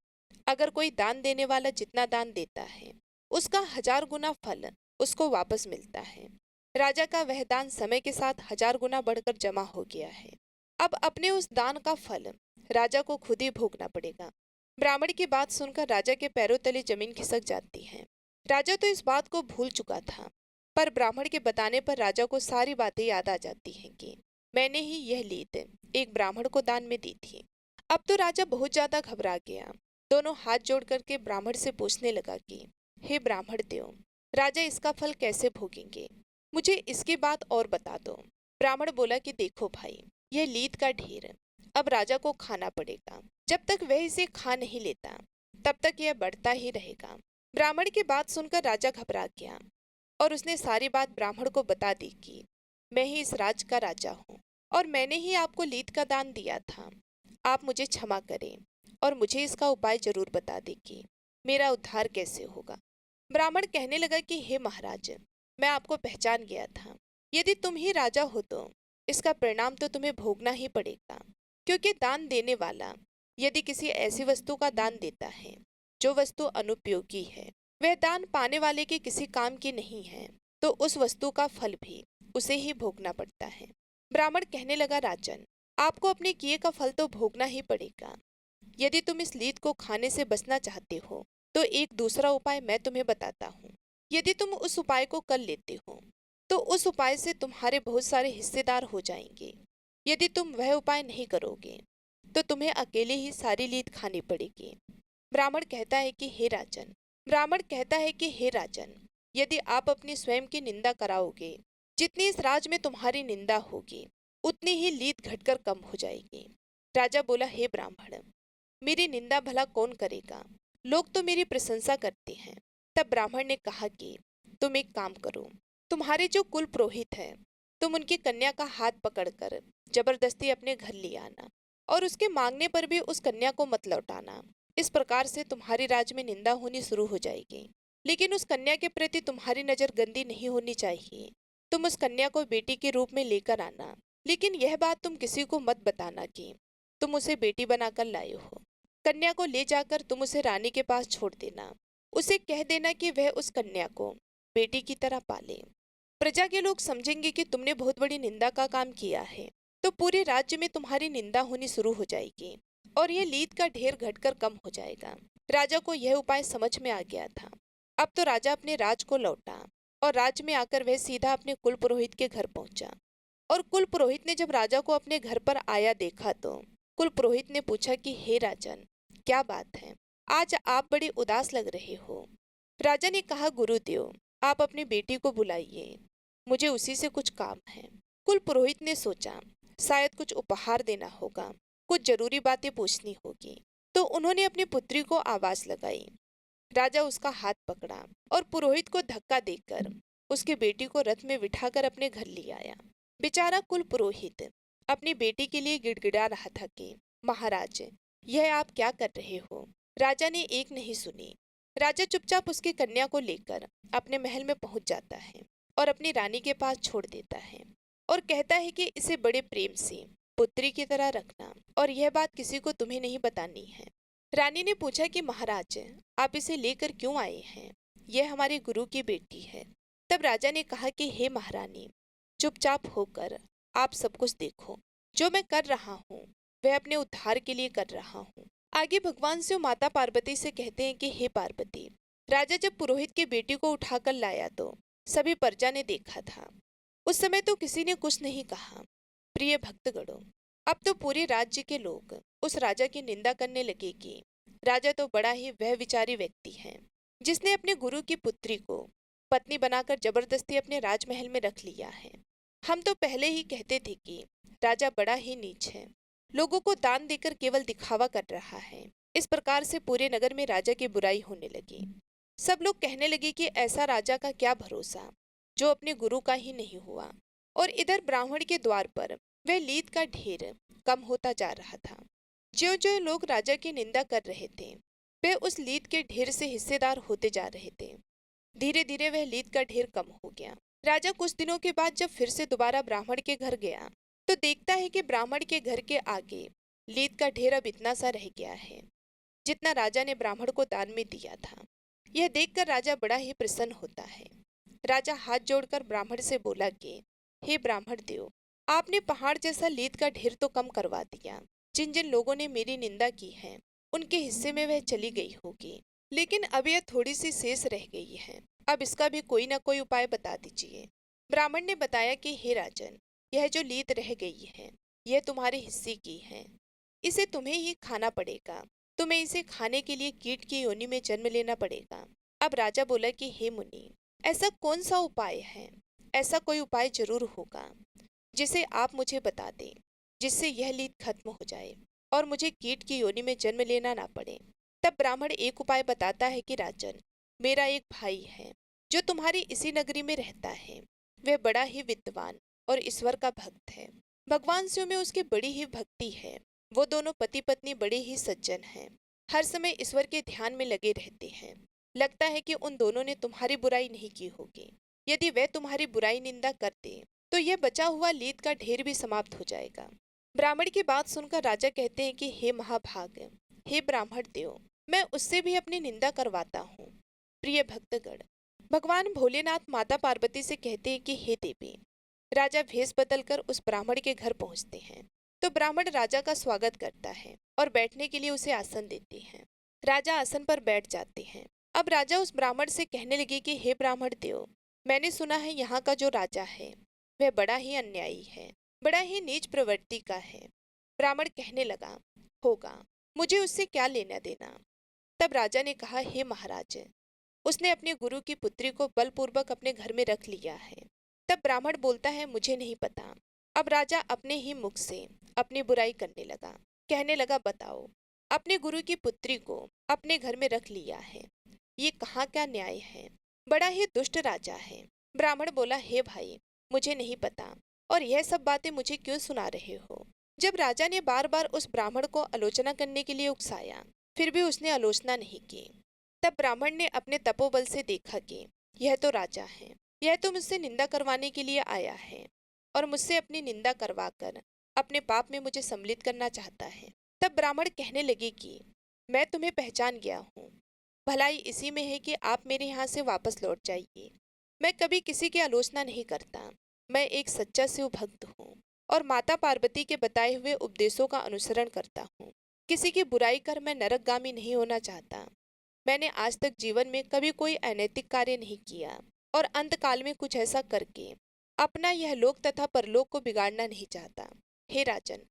अगर कोई दान देने वाला जितना दान देता है उसका 1000 गुना फल उसको वापस मिलता है। राजा का वह दान समय के साथ 1000 गुना बढ़कर जमा हो गया है। अब अपने उस दान का फल राजा को खुद ही भोगना पड़ेगा। ब्राह्मण की बात सुनकर राजा के पैरों तले जमीन खिसक जाती है। राजा तो इस बात को भूल चुका था, पर ब्राह्मण के बताने पर राजा को सारी बातें याद आ जाती हैं कि मैंने ही यह लीद एक ब्राह्मण को दान में दी थी। अब तो राजा बहुत ज्यादा घबरा गया। दोनों हाथ जोड़ करके ब्राह्मण से पूछने लगा कि हे ब्राह्मण देव, राजा इसका फल कैसे भोगेंगे? मुझे इसकी बात और बता दो। ब्राह्मण बोला कि देखो भाई, यह लीद का ढेर अब राजा को खाना पड़ेगा। जब तक वह इसे खा नहीं लेता तब तक यह बढ़ता ही रहेगा। ब्राह्मण की बात सुनकर राजा घबरा गया और उसने सारी बात ब्राह्मण को बता दी कि मैं ही इस राज का राजा हूँ और मैंने ही आपको लीद का दान दिया था। आप मुझे क्षमा करें और मुझे इसका उपाय जरूर बता दें कि मेरा उद्धार कैसे होगा। ब्राह्मण कहने लगा कि हे महाराज, मैं आपको पहचान गया था। यदि तुम ही राजा हो तो इसका परिणाम तो तुम्हें भोगना ही पड़ेगा, क्योंकि दान देने वाला यदि किसी ऐसी वस्तु का दान देता है जो वस्तु अनुपयोगी है, वह दान पाने वाले के किसी काम की नहीं है, तो उस वस्तु का फल भी उसे ही भोगना पड़ता है। ब्राह्मण कहने लगा, राजन, आपको अपने किए का फल तो भोगना ही पड़ेगा। यदि तुम इस लीद को खाने से बचना चाहते हो तो एक दूसरा उपाय मैं तुम्हें बताता हूँ। यदि तुम उस उपाय को कर लेते हो तो उस उपाय से तुम्हारे बहुत सारे हिस्सेदार हो जाएंगे। यदि तुम वह उपाय नहीं करोगे तो तुम्हें अकेले ही सारी लीद खानी पड़ेगी। ब्राह्मण कहता है कि हे राजन, यदि आप अपनी स्वयं की निंदा कराओगे, जितनी इस राज में तुम्हारी निंदा होगी उतनी ही लीद घटकर कम हो जाएगी। राजा बोला, हे ब्राह्मण, मेरी निंदा भला कौन करेगा? लोग तो मेरी प्रशंसा करते हैं। तब ब्राह्मण ने कहा कि तुम एक काम करो, तुम्हारे जो कुल पुरोहित है, तुम उनकी कन्या का हाथ पकड़कर जबरदस्ती अपने घर ले आना और उसके मांगने पर भी उस कन्या को मत लौटाना। इस प्रकार से तुम्हारी राज में निंदा होनी शुरू हो जाएगी। लेकिन उस कन्या के प्रति तुम्हारी नजर गंदी नहीं होनी चाहिए। तुम उस कन्या को बेटी के रूप में लेकर आना, लेकिन यह बात तुम किसी को मत बताना कि तुम उसे बेटी बनाकर लाए हो। कन्या को ले जाकर तुम उसे रानी के पास छोड़ देना। उसे कह देना कि वह उस कन्या को बेटी की तरह पाले। प्रजा के लोग समझेंगे कि तुमने बहुत बड़ी निंदा का काम किया है, तो पूरे राज्य में तुम्हारी निंदा होनी शुरू हो जाएगी और यह लीद का ढेर घटकर कम हो जाएगा। राजा को यह उपाय समझ में आ गया था। अब तो राजा अपने राज को लौटा और राज्य में आकर वह सीधा अपने कुल पुरोहित के घर पहुंचा। और कुल पुरोहित ने जब राजा को अपने घर पर आया देखा तो कुल पुरोहित ने पूछा कि हे राजन, क्या बात है, आज आप बड़े उदास लग रहे हो? राजा ने कहा, गुरुदेव, आप अपनी बेटी को बुलाइए, मुझे उसी से कुछ काम है। कुल पुरोहित ने सोचा, शायद कुछ उपहार देना होगा, कुछ जरूरी बातें पूछनी होगी। तो उन्होंने अपनी पुत्री को आवाज लगाई। राजा उसका हाथ पकड़ा और पुरोहित को धक्का देकर उसकी बेटी को रथ में बिठाकर अपने घर ले आया। बेचारा कुल पुरोहित अपनी बेटी के लिए गिड़गिड़ा रहा था कि महाराज, यह आप क्या कर रहे हो। राजा ने एक नहीं सुनी। राजा चुपचाप उसकी कन्या को लेकर अपने महल में पहुंच जाता है और अपनी रानी के पास छोड़ देता है और कहता है कि इसे बड़े प्रेम से पुत्री की तरह रखना और यह बात किसी को तुम्हें नहीं बतानी है। रानी ने पूछा कि महाराज, आप इसे लेकर क्यों आए हैं। यह हमारे गुरु की बेटी है। तब राजा ने कहा कि हे महारानी, चुपचाप होकर आप सब कुछ देखो। जो मैं कर रहा हूँ वह अपने उद्धार के लिए कर रहा हूँ। आगे भगवान शिव माता पार्वती से कहते हैं कि हे पार्वती, राजा जब पुरोहित की बेटी को उठाकर लाया तो सभी प्रजा ने देखा था। उस समय तो किसी ने कुछ नहीं कहा। प्रिय भक्तगणों, अब तो पूरे राज्य के लोग उस राजा की निंदा करने लगे कि राजा तो बड़ा ही वह विचारी व्यक्ति है, जिसने अपने गुरु की पुत्री को पत्नी बनाकर जबरदस्ती अपने राजमहल में रख लिया है। हम तो पहले ही कहते थे कि राजा बड़ा ही नीच है, लोगों को दान देकर केवल दिखावा कर रहा है। इस प्रकार से पूरे नगर में राजा की बुराई होने लगी। सब लोग कहने लगे कि ऐसा राजा का क्या भरोसा जो अपने गुरु का ही नहीं हुआ। और इधर ब्राह्मण के द्वार पर वह लीद का ढेर कम होता जा रहा था। ज्यों ज्यों लोग राजा की निंदा कर रहे थे, वे उस लीद के ढेर से हिस्सेदार होते जा रहे थे। धीरे धीरे वह लीद का ढेर कम हो गया। राजा कुछ दिनों के बाद जब फिर से दोबारा ब्राह्मण के घर गया तो देखता है कि ब्राह्मण के घर के आगे लीद का ढेर अब इतना सा रह गया है जितना राजा ने ब्राह्मण को दान में दिया था। यह देखकर राजा बड़ा ही प्रसन्न होता है। राजा हाथ जोड़कर ब्राह्मण से बोला कि हे ब्राह्मण देव, आपने पहाड़ जैसा लीद का ढेर तो कम करवा दिया। जिन जिन लोगों ने मेरी निंदा की है उनके हिस्से में वह चली गई होगी, लेकिन अब यह थोड़ी सी शेष रह गई है। अब इसका भी कोई ना कोई उपाय बता दीजिए। ब्राह्मण ने बताया कि हे राजन, यह जो लीद रह गई है यह तुम्हारे हिस्से की है, इसे तुम्हें ही खाना पड़ेगा। तुम्हें इसे खाने के लिए कीट की योनि में जन्म लेना पड़ेगा। अब राजा बोला कि हे मुनि, ऐसा कौन सा उपाय है। ऐसा कोई उपाय जरूर होगा जिसे आप मुझे बता दें, जिससे यह लीद खत्म हो जाए और मुझे कीट की योनि में जन्म लेना ना पड़े। तब ब्राह्मण एक उपाय बताता है कि राजन, मेरा एक भाई है जो तुम्हारी इसी नगरी में रहता है। वह बड़ा ही विद्वान और ईश्वर का भक्त है। भगवान शिव में उसकी बड़ी ही भक्ति है। वो दोनों पति पत्नी बड़े ही सज्जन हैं, हर समय ईश्वर के ध्यान में लगे रहते हैं। लगता है कि उन दोनों ने तुम्हारी बुराई नहीं की होगी। यदि वे तुम्हारी बुराई निंदा करते तो यह बचा हुआ लीद का ढेर भी समाप्त हो जाएगा। ब्राह्मण की बात सुनकर राजा कहते हैं कि हे महाभाग, हे ब्राह्मण देव, मैं उससे भी अपनी निंदा करवाता हूँ। प्रिय भक्तगण, भगवान भोलेनाथ माता पार्वती से कहते हैं कि हे देवी। राजा भेष बदलकर उस ब्राह्मण के घर पहुंचते हैं तो ब्राह्मण राजा का स्वागत करता है और बैठने के लिए उसे आसन देते हैं। राजा आसन पर बैठ जाते हैं। अब राजा उस ब्राह्मण से कहने लगे कि हे ब्राह्मण देव, मैंने सुना है यहाँ का जो राजा है वह बड़ा ही अन्यायी है, बड़ा ही नीच प्रवृत्ति का है। ब्राह्मण कहने लगा, होगा, मुझे उससे क्या लेना देना। तब राजा ने कहा, हे महाराज, उसने अपने गुरु की पुत्री को बलपूर्वक अपने घर में रख लिया है। तब ब्राह्मण बोलता है, मुझे नहीं पता। अब राजा अपने ही मुख से अपनी बुराई करने लगा। कहने लगा, बताओ, अपने गुरु की पुत्री को अपने घर में रख लिया है, ये कहाँ क्या न्याय है। बड़ा ही दुष्ट राजा है। ब्राह्मण बोला, हे भाई, मुझे नहीं पता और यह सब बातें मुझे क्यों सुना रहे हो। जब राजा ने बार बार उस ब्राह्मण को आलोचना करने के लिए उकसाया, फिर भी उसने आलोचना नहीं की। तब ब्राह्मण ने अपने तपोबल से देखा कि यह तो राजा है, यह तो मुझसे निंदा करवाने के लिए आया है और मुझसे अपनी निंदा करवाकर अपने पाप में मुझे सम्मिलित करना चाहता है। तब ब्राह्मण कहने लगे कि मैं तुम्हें पहचान गया हूँ। भलाई इसी में है कि आप मेरे यहाँ से वापस लौट जाइए। मैं कभी किसी की आलोचना नहीं करता। मैं एक सच्चा शिव भक्त हूँ और माता पार्वती के बताए हुए उपदेशों का अनुसरण करता हूँ। किसी की बुराई कर मैं नरकगामी नहीं होना चाहता। मैंने आज तक जीवन में कभी कोई अनैतिक कार्य नहीं किया और अंतकाल में कुछ ऐसा करके अपना यह लोक तथा परलोक को बिगाड़ना नहीं चाहता। हे राजन,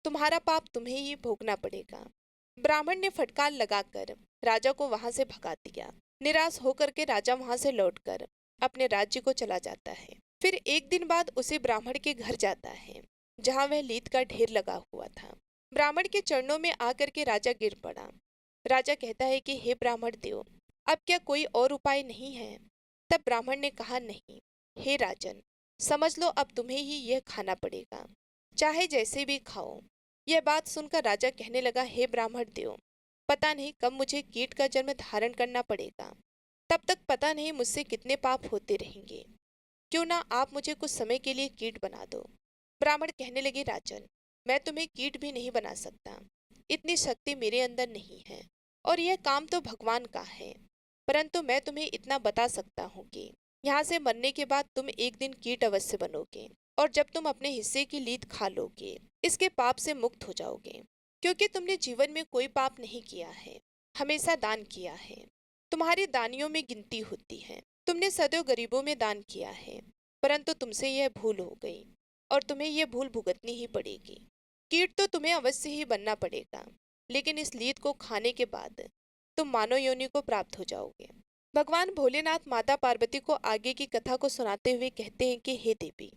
तुम्हारा पाप तुम्हें ही भोगना पड़ेगा। ब्राह्मण ने फटकार लगाकर राजा को वहां से भगा दिया। निराश होकर के राजा वहां से लौटकर अपने राज्य को चला जाता है। फिर एक दिन बाद उसी ब्राह्मण के घर जाता है। जहाँ वह लीद का ढेर लगा हुआ था। ब्राह्मण के चरणों में आकर के राजा गिर पड़ा। राजा कहता है कि हे ब्राह्मण देव, अब क्या कोई और उपाय नहीं है? तब ब्राह्मण ने कहा, नहीं हे राजन, समझ लो अब तुम्हें ही यह खाना पड़ेगा, चाहे जैसे भी खाओ। यह बात सुनकर राजा कहने लगा, हे ब्राह्मण देव, पता नहीं कब मुझे कीट का जन्म धारण करना पड़ेगा। तब तक पता नहीं मुझसे कितने पाप होते रहेंगे। क्यों ना आप मुझे कुछ समय के लिए कीट बना दो। ब्राह्मण कहने लगे, राजन, मैं तुम्हें कीट भी नहीं बना सकता, इतनी शक्ति मेरे अंदर नहीं है, और यह काम तो भगवान का है। परंतु मैं तुम्हें इतना बता सकता हूँ कि यहाँ से मरने के बाद तुम एक दिन कीट अवश्य बनोगे, और जब तुम अपने हिस्से की लीद खा लोगे, इसके पाप से मुक्त हो जाओगे, क्योंकि तुमने जीवन में कोई पाप नहीं किया है, हमेशा दान किया है। तुम्हारी दानियों में गिनती होती है। तुमने सदैव गरीबों में दान किया है, परंतु तुमसे यह भूल हो गई, और तुम्हें यह भूल भुगतनी ही पड़ेगी। कीट तो तुम्हें अवश्य ही बनना पड़ेगा, लेकिन इस लीद को खाने के बाद तुम मानव योनि को प्राप्त हो जाओगे। भगवान भोलेनाथ माता पार्वती को आगे की कथा को सुनाते हुए कहते हैं कि हे देवी,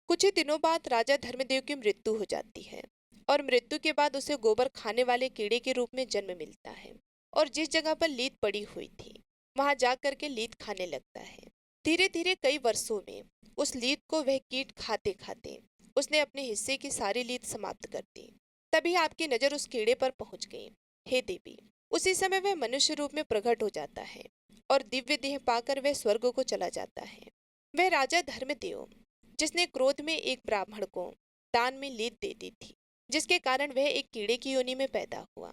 कुछ ही दिनों बाद राजा धर्मदेव की मृत्यु हो जाती है, और मृत्यु के बाद उसे गोबर खाने वाले कीड़े के रूप में जन्म मिलता है, और जिस जगह पर लीद पड़ी हुई थी वहां जा करके लीद खाने लगता है। धीरे धीरे कई वर्षों में उस लीद को वह कीट खाते खाते उसने अपने हिस्से की सारी लीद समाप्त कर दी। तभी आपकी नजर उस कीड़े पर पहुंच गई। हे देवी, उसी समय वह मनुष्य रूप में प्रकट हो जाता है, और दिव्य देह पाकर वह स्वर्ग को चला जाता है। वह राजा धर्मदेव, जिसने क्रोध में एक ब्राह्मण को दान में लीद दे दी थी, जिसके कारण वह एक कीड़े की योनि में पैदा हुआ।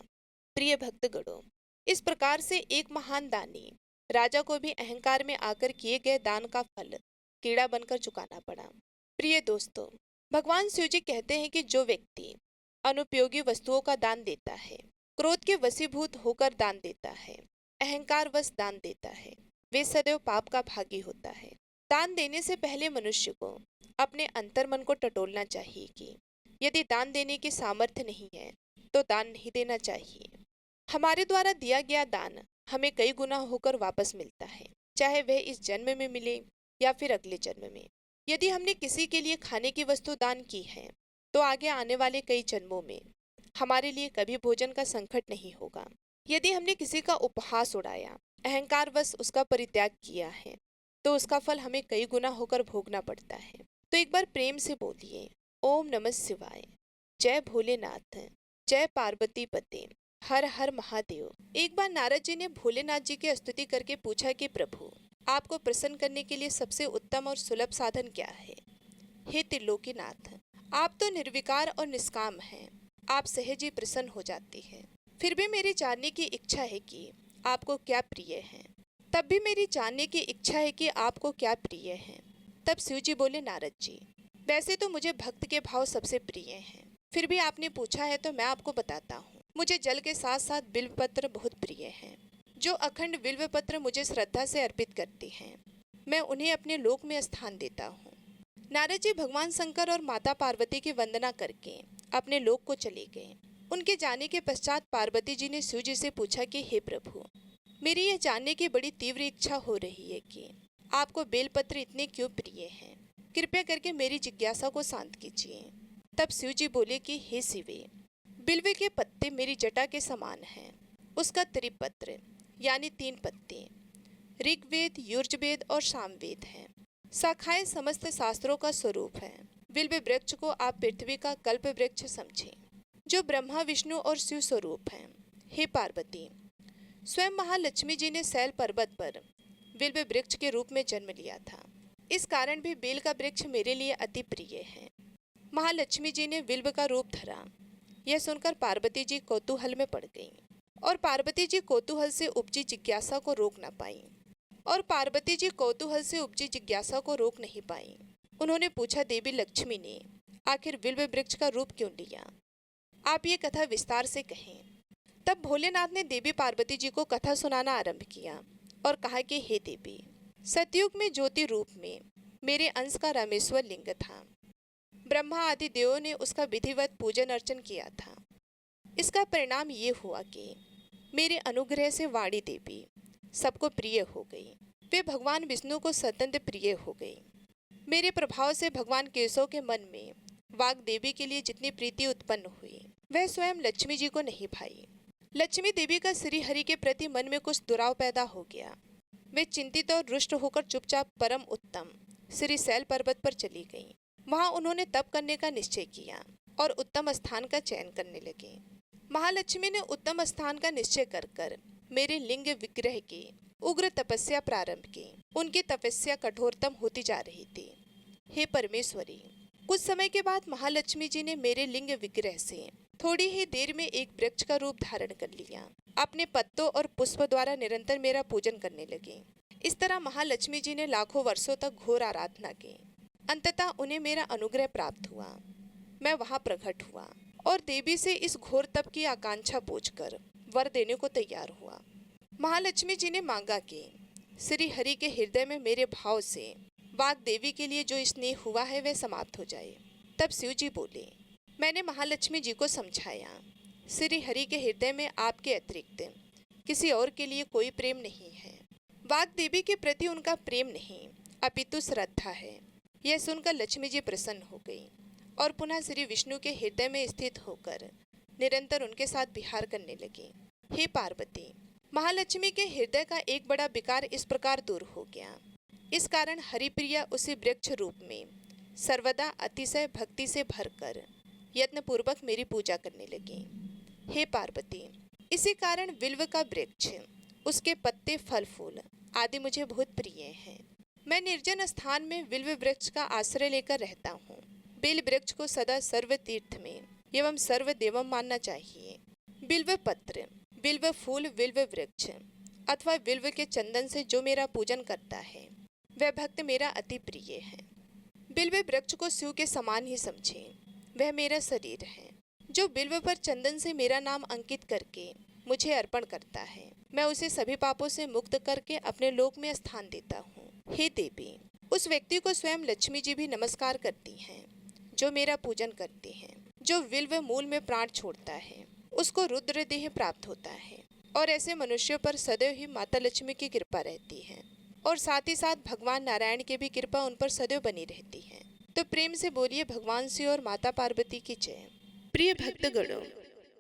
प्रिय भक्तगणों, इस प्रकार से एक महान दानी राजा को भी अहंकार में आकर किए गए दान का फल कीड़ा बनकर चुकाना पड़ा। प्रिय दोस्तों, भगवान शिव जी कहते हैं कि जो व्यक्ति अनुपयोगी वस्तुओं का दान देता है, क्रोध के वशीभूत होकर दान देता है, अहंकार वश दान देता है, वे सदैव पाप का भागी होता है। दान देने से पहले मनुष्य को अपने अंतर्मन को टटोलना चाहिए कि यदि दान देने की सामर्थ्य नहीं है तो दान नहीं देना चाहिए। हमारे द्वारा दिया गया दान हमें कई गुना होकर वापस मिलता है, चाहे वह इस जन्म में मिले या फिर अगले जन्म में। यदि हमने किसी के लिए खाने की वस्तु दान की है तो आगे आने वाले कई जन्मों में हमारे लिए कभी भोजन का संकट नहीं होगा। यदि हमने किसी का उपहास उड़ाया, अहंकार वश उसका परित्याग किया है, तो उसका फल हमें कई गुना होकर भोगना पड़ता है। तो एक बार प्रेम से बोलिए, ओम नमः शिवाय। जय भोलेनाथ, जय पार्वती पते, हर हर महादेव। एक बार नारद जी ने भोलेनाथ जी की स्तुति करके पूछा कि प्रभु, आपको प्रसन्न करने के लिए सबसे उत्तम और सुलभ साधन क्या है? हे त्रिलोकीनाथ, आप तो निर्विकार और निष्काम हैं, आप सहज ही प्रसन्न हो जाती हैं। फिर भी मेरी जानने की इच्छा है कि आपको क्या प्रिय है। तब भी मेरी जानने की इच्छा है कि आपको क्या प्रिय है। तब शिव जी बोले, नारद जी, वैसे तो मुझे भक्त के भाव सबसे प्रिय हैं, फिर भी आपने पूछा है तो मैं आपको बताता हूँ। मुझे जल के साथ साथ बिल्वपत्र बहुत प्रिय हैं। जो अखंड बिल्वपत्र मुझे श्रद्धा से अर्पित करते हैं, मैं उन्हें अपने लोक में स्थान देता हूँ। नारद जी भगवान शंकर और माता पार्वती की वंदना करके अपने लोक को चले गए। उनके जाने के पश्चात पार्वती जी ने शिव जी से पूछा कि हे प्रभु, मेरी यह जानने की बड़ी तीव्र इच्छा हो रही है कि आपको बेलपत्र इतने क्यों प्रिय हैं। कृपया करके मेरी जिज्ञासा को शांत कीजिए। तब शिव जी बोले कि हे शिवे, बिल्व के पत्ते मेरी जटा के समान हैं। उसका त्रिपत्र यानी 3 पत्ते ऋग्वेद, यजुर्वेद और सामवेद हैं। शाखाएं समस्त शास्त्रों का स्वरूप है। बिल्व वृक्ष को आप पृथ्वी का कल्प वृक्ष समझें, जो ब्रह्मा, विष्णु और शिव स्वरूप हैं। हे पार्वती, स्वयं महालक्ष्मी जी ने शैल पर्वत पर बिल्व वृक्ष के रूप में जन्म लिया था। इस कारण भी बेल का वृक्ष मेरे लिए अति प्रिय है। महालक्ष्मी जी ने बिल्व का रूप धरा। यह सुनकर पार्वती जी कौतूहल में पड़ गईं, और पार्वती जी कौतूहल से उपजी जिज्ञासा को रोक नहीं पाई। उन्होंने पूछा, देवी लक्ष्मी ने आखिर बिल्व वृक्ष का रूप क्यों लिया? आप ये कथा विस्तार से कहें। तब भोलेनाथ ने देवी पार्वती जी को कथा सुनाना आरंभ किया और कहा कि हे देवी, सतयुग में ज्योति रूप में मेरे अंश का रामेश्वर लिंग था। ब्रह्मा आदि देवों ने उसका विधिवत पूजन अर्चन किया था। इसका परिणाम ये हुआ कि मेरे अनुग्रह से वाणी देवी सबको प्रिय हो गई। वे भगवान विष्णु को स्वतंत्र प्रिय हो गई। मेरे प्रभाव से भगवान केशव के मन में वाग्देवी के लिए जितनी प्रीति उत्पन्न हुई वह स्वयं लक्ष्मी जी को नहीं भाई। लक्ष्मी देवी का श्री हरि के प्रति मन में कुछ दुराव पैदा हो गया। वे चिंतित और रुष्ट होकर चुपचाप परम उत्तम श्री शैल पर्वत पर चली गईं। वहां उन्होंने तप करने का निश्चय किया और उत्तम स्थान का चयन करने लगे। महालक्ष्मी ने उत्तम स्थान का निश्चय कर मेरे लिंग विग्रह की उग्र तपस्या प्रारंभ की। उनकी तपस्या कठोरतम होती जा रही थी। हे परमेश्वरी, कुछ समय के बाद महालक्ष्मी जी ने मेरे लिंग विग्रह से थोड़ी ही देर में एक वृक्ष का रूप धारण कर लिया। अपने पत्तों और पुष्प द्वारा निरंतर मेरा पूजन करने लगे। इस तरह महालक्ष्मी जी ने लाखों वर्षों तक घोर आराधना की। अंततः उन्हें मेरा अनुग्रह प्राप्त हुआ। मैं वहां प्रकट हुआ और देवी से इस घोर तप की आकांक्षा पूछकर वर देने को तैयार हुआ। महालक्ष्मी जी ने मांगा कि श्री हरि के हृदय में मेरे भाव से वाग्देवी के लिए जो स्नेह हुआ है वह समाप्त हो जाए। तब शिव जी बोले। मैंने महालक्ष्मी जी को समझाया, श्री हरि के हृदय में आपके अतिरिक्त किसी और के लिए कोई प्रेम नहीं है। वाग्देवी के प्रति उनका प्रेम नहीं अपितु श्रद्धा है। यह सुनकर लक्ष्मी जी प्रसन्न हो गई और पुनः श्री विष्णु के हृदय में स्थित होकर निरंतर उनके साथ विहार करने लगी। हे पार्वती, महालक्ष्मी के हृदय का एक बड़ा विकार इस प्रकार दूर हो गया। इस कारण हरिप्रिया उसी वृक्ष रूप में सर्वदा अतिशय भक्ति से भरकर यत्न पूर्वक मेरी पूजा करने लगी। हे पार्वती, इसी कारण बिल्व का वृक्ष, उसके पत्ते, फल फूल आदि मुझे बहुत प्रिय हैं। मैं निर्जन स्थान में बिल्व वृक्ष का आश्रय लेकर रहता हूँ। बिल्व वृक्ष को सदा सर्व तीर्थ में एवं सर्व देवम मानना चाहिए। बिल्व पत्र, बिल्व फूल, बिल्व वृक्ष अथवा बिल्व के चंदन से जो मेरा पूजन करता है वह भक्त मेरा अति प्रिय है। बिल्व वृक्ष को शिव के समान ही समझे। वह मेरा शरीर है। जो बिल्व पर चंदन से मेरा नाम अंकित करके मुझे अर्पण करता है, मैं उसे सभी पापों से मुक्त करके अपने लोक में स्थान देता हूँ। हे देवी, उस व्यक्ति को स्वयं लक्ष्मी जी भी नमस्कार करती हैं जो मेरा पूजन करते हैं। जो बिल्व मूल में प्राण छोड़ता है उसको रुद्र देह प्राप्त होता है और ऐसे मनुष्यों पर सदैव ही माता लक्ष्मी की कृपा रहती है और साथ ही साथ भगवान नारायण की भी कृपा उन पर सदैव बनी रहती है। तो प्रेम से बोलिए भगवान शिव और माता पार्वती की जय। प्रिय भक्तगणों,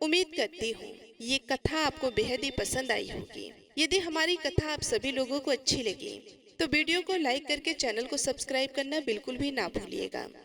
उम्मीद करती हूँ ये कथा आपको बेहद ही पसंद आई होगी। यदि हमारी कथा आप सभी लोगों को अच्छी लगी तो वीडियो को लाइक करके चैनल को सब्सक्राइब करना बिल्कुल भी ना भूलिएगा।